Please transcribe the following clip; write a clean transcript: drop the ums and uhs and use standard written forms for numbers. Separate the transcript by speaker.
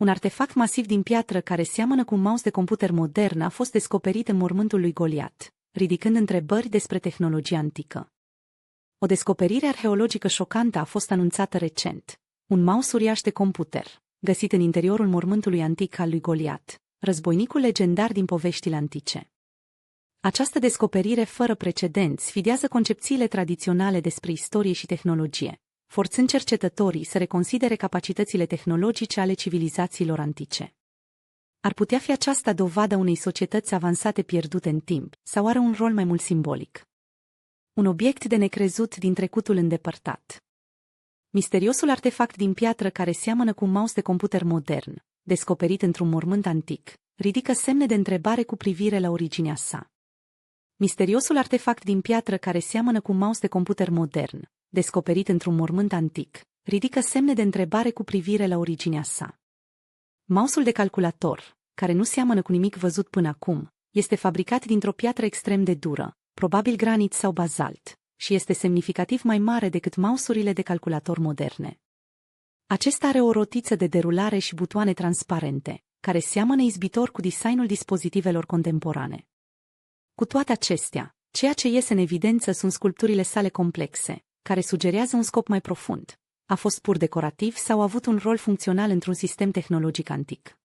Speaker 1: Un artefact masiv din piatră care seamănă cu un mouse de computer modern a fost descoperit în mormântul lui Goliat, ridicând întrebări despre tehnologia antică. O descoperire arheologică șocantă a fost anunțată recent. Un mouse uriaș de computer, găsit în interiorul mormântului antic al lui Goliat, războinicul legendar din poveștile antice. Această descoperire fără precedent sfidează concepțiile tradiționale despre istorie și tehnologie, forțând cercetătorii să reconsidere capacitățile tehnologice ale civilizațiilor antice. Ar putea fi aceasta dovada unei societăți avansate pierdute în timp, sau are un rol mai mult simbolic? Un obiect de necrezut din trecutul îndepărtat. Misteriosul artefact din piatră care seamănă cu un mouse de computer modern, descoperit într-un mormânt antic, ridică semne de întrebare cu privire la originea sa. Misteriosul artefact din piatră care seamănă cu un mouse de computer modern, descoperit într-un mormânt antic, ridică semne de întrebare cu privire la originea sa. Mouse-ul de calculator, care nu seamănă cu nimic văzut până acum, este fabricat dintr-o piatră extrem de dură, probabil granit sau bazalt, și este semnificativ mai mare decât mouse-urile de calculator moderne. Acesta are o rotiță de derulare și butoane transparente, care seamănă izbitor cu designul dispozitivelor contemporane. Cu toate acestea, ceea ce iese în evidență sunt sculpturile sale complexe, care sugerează un scop mai profund. A fost pur decorativ sau a avut un rol funcțional într-un sistem tehnologic antic?